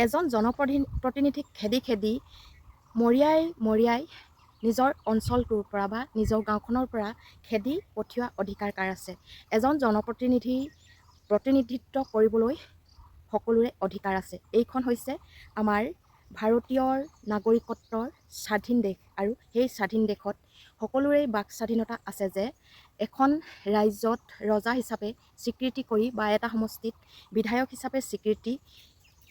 এজন জনপ্ৰতিনিধিক খেদি মৰিয়াই নিজৰ অঞ্চলটোৰ পৰা বা নিজৰ গাঁওখনৰ পৰা খেদি পঠিওৱা অধিকাৰ কাৰ আছে? এজন প্ৰতিনিধিত্ব কৰিবলৈ সকলোৰে অধিকাৰ আছে। এইখন হৈছে আমাৰ ভাৰতীয়ৰ নাগৰিকত্বৰ স্বাধীন দেশ, আৰু সেই স্বাধীন দেশত সকলোৰে বাক স্বাধীনতা আছে যে এখন ৰাজ্যত ৰজা হিচাপে স্বীকৃতি কৰি বা এটা সমষ্টিত বিধায়ক হিচাপে স্বীকৃতি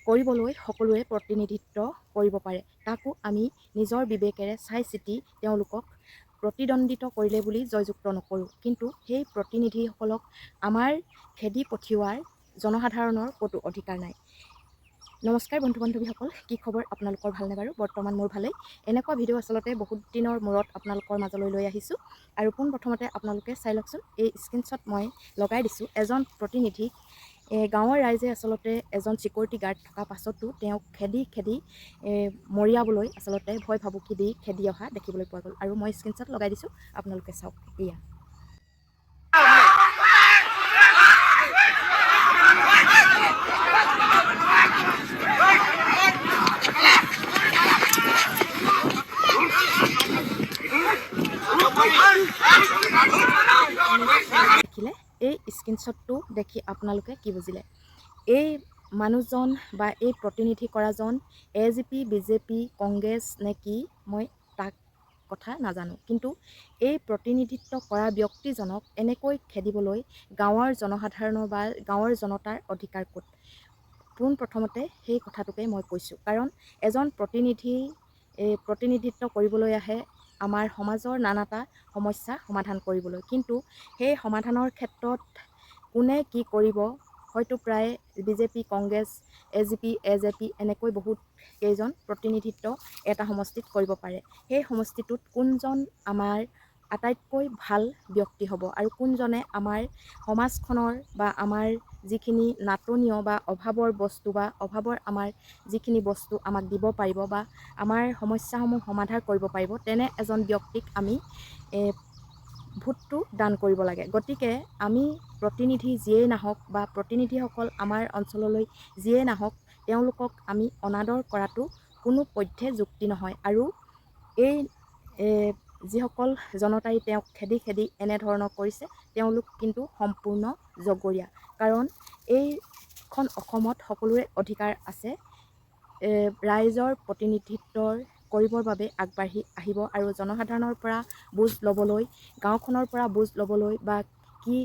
কৰিবলৈ সকলোৱে প্ৰতিনিধিত্ব কৰিব পাৰে। তাকো আমি নিজৰ বিবেকেৰে চাই চিতি তেওঁলোকক প্ৰতিদ্বন্দ্বিত কৰিলে বুলি জয়যুক্ত নকৰোঁ। কিন্তু সেই প্ৰতিনিধিসকলক আমাৰ খেদি পঠিওৱাৰ জনসাধাৰণৰ ক'তো অধিকাৰ নাই। নমস্কাৰ বন্ধু বান্ধৱীসকল, কি খবৰ? আপোনালোকৰ ভালনে বাৰু? বৰ্তমান মোৰ ভালেই। এনেকুৱা ভিডিঅ' আচলতে বহুত দিনৰ মূৰত আপোনালোকৰ মাজলৈ লৈ আহিছোঁ। আৰু পোনপ্ৰথমতে আপোনালোকে চাই লওকচোন, এই স্ক্ৰীনশ্বট মই লগাই দিছোঁ। এজন প্ৰতিনিধিক গাঁৱৰ ৰাইজে আচলতে এজন ছিকিউৰিটি গাৰ্ড থকা পাছতো তেওঁক খেদি মৰিয়াবলৈ আচলতে ভয় ভাবুকি দি খেদি অহা দেখিবলৈ পোৱা গ'ল। আৰু মই স্ক্ৰীনশ্বট লগাই দিছোঁ, আপোনালোকে চাওক। এয়া দেখিলে, এই স্ক্ৰীনশ্বটটো দেখি আপোনালোকে কি বুজিলে? এই মানুহজন বা এই প্ৰতিনিধি কৰাজন AGP, BJP, কংগ্ৰেছ নে কি, মই তাক কথা নাজানো। কিন্তু এই প্ৰতিনিধিত্ব কৰা ব্যক্তিজনক এনেকৈ খেদিবলৈ গাঁৱৰ জনসাধাৰণৰ বা গাঁৱৰ জনতাৰ অধিকাৰ ক'ত? পোনপ্ৰথমতে সেই কথাটোকে মই কৈছোঁ। কাৰণ এজন প্ৰতিনিধিত্ব কৰিবলৈ আহে আমাৰ সমাজৰ নানাটা সমস্যা সমাধান কৰিবলৈ। কিন্তু সেই সমাধানৰ ক্ষেত্ৰত কোনে কি কৰিব, হয়তো প্ৰায় BJP, কংগ্ৰেছ, AGP এনেকৈ বহুত কেইজন প্ৰতিনিধিত্ব এটা সমষ্টিত কৰিব পাৰে। সেই সমষ্টিটোত কোনজন আমাৰ আটাইতকৈ ভাল ব্যক্তি হ'ব আৰু কোনজনে আমাৰ সমাজখনৰ বা আমাৰ যিখিনি নাটনীয় বা অভাৱৰ বস্তু বা অভাৱৰ আমাৰ যিখিনি বস্তু আমাক দিব পাৰিব বা আমাৰ সমস্যাসমূহ সমাধান কৰিব পাৰিব, তেনে এজন ব্যক্তিক আমি ভোটটো দান কৰিব লাগে। গতিকে আমি প্ৰতিনিধি যিয়েই নাহক বা প্ৰতিনিধিসকল আমাৰ অঞ্চললৈ যিয়েই নাহক, তেওঁলোকক আমি অনাদৰ কৰাটো কোনো পধ্যে যুক্তি নহয়। আৰু এই যিসকল জনতাই তেওঁক খেদি এনেধৰণৰ কৰিছে, তেওঁলোক কিন্তু সম্পূৰ্ণ জগৰীয়া। কাৰণ এইখন অসমত সকলোৰে অধিকাৰ আছে ৰাইজৰ প্ৰতিনিধিত্ব কৰিবৰ বাবে আগবাঢ়ি আহিব আৰু জনসাধাৰণৰ পৰা বুজ ল'বলৈ, গাঁওখনৰ পৰা বুজ ল'বলৈ বা কি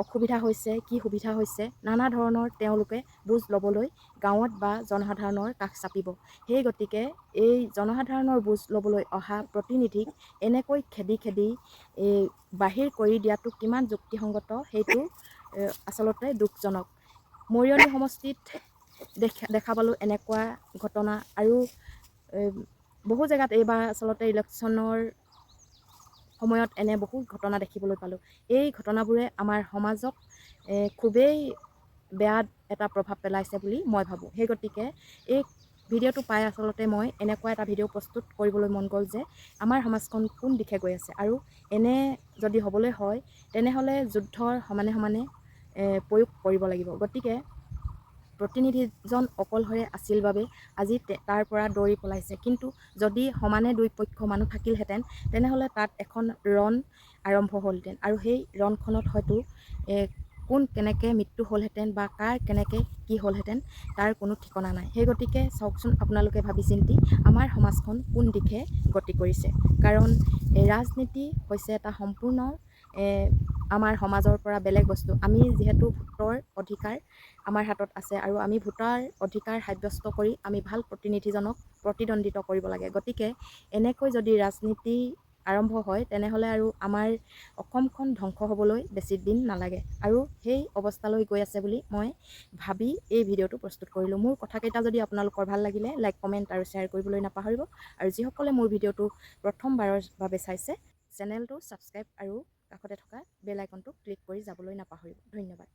অসুবিধা হৈছে, কি সুবিধা হৈছে, নানা ধৰণৰ তেওঁলোকে বুজ ল'বলৈ গাঁৱত বা জনসাধাৰণৰ কাষ চাপিব। সেই গতিকে এই জনসাধাৰণৰ বুজ ল'বলৈ অহা প্ৰতিনিধিক এনেকৈ খেদি বাহিৰ কৰি দিয়াটো কিমান যুক্তিসংগত, সেইটো আচলতে দুখজনক। মৰিয়নি সমষ্টিত দেখা পালোঁ এনেকুৱা ঘটনা, আৰু বহু জেগাত এইবাৰ আচলতে ইলেকশ্যনৰ সময়ত এনে বহু ঘটনা দেখিবলৈ পালোঁ। এই ঘটনাবোৰে আমাৰ সমাজক খুবেই বেয়া এটা প্ৰভাৱ পেলাইছে বুলি মই ভাবোঁ। সেই গতিকে এই ভিডিঅ'টো পাই আচলতে মই এনেকুৱা এটা ভিডিঅ' প্ৰস্তুত কৰিবলৈ মন গ'ল যে আমাৰ সমাজখন কোন দিশে গৈ আছে, আৰু এনে যদি হ'বলৈ হয় তেনেহ'লে যুদ্ধৰ সমানে প্ৰয়োগ কৰিব লাগিব। গতিকে প্ৰতিনিধিজন অকলশৰে আছিল বাবে আজি তাৰ পৰা দৌৰি পলাইছে। কিন্তু যদি সমানে দুই পক্ষ মানুহ থাকিলহেঁতেন, তেনেহ'লে তাত এখন ৰণ আৰম্ভ হ'লহেঁতেন, আৰু সেই ৰণখনত হয়তো কোন কেনেকৈ মৃত্যু হ'লহেঁতেন বা কাৰ কেনেকৈ কি হ'লহেঁতেন তাৰ কোনো ঠিকনা নাই। সেই গতিকে চাওকচোন আপোনালোকে ভাবি চিন্তি আমাৰ সমাজখন কোন দিশে গতি কৰিছে। কাৰণ ৰাজনীতি হৈছে এটা সম্পূৰ্ণ আমাৰ সমাজৰ পৰা বেলেগ বস্তু। আমি যিহেতু ভোটৰ অধিকাৰ আমাৰ হাতত আছে, আৰু আমি ভোটৰ অধিকাৰ সাব্যস্ত কৰি আমি ভাল প্ৰতিনিধিজনক প্ৰতিদ্বন্দ্বিত কৰিব লাগে। গতিকে এনেকৈ যদি ৰাজনীতি আৰম্ভ হয়, তেনেহ'লে আৰু আমাৰ অসমখন ধ্বংস হ'বলৈ বেছি দিন নালাগে, আৰু সেই অৱস্থালৈ গৈ আছে বুলি মই ভাবি এই ভিডিঅ'টো প্ৰস্তুত কৰিলোঁ। মোৰ কথাকেইটা যদি আপোনালোকৰ ভাল লাগিলে লাইক, কমেণ্ট আৰু শ্বেয়াৰ কৰিবলৈ নাপাহৰিব। আৰু যিসকলে মোৰ ভিডিঅ'টো প্ৰথমবাৰৰ বাবে চাইছে, চেনেলটো ছাবস্ক্ৰাইব আৰু কাষতে থকা বেল আইকনটো ক্লিক কৰি যাবলৈ নাপাহৰিব। ধন্যবাদ।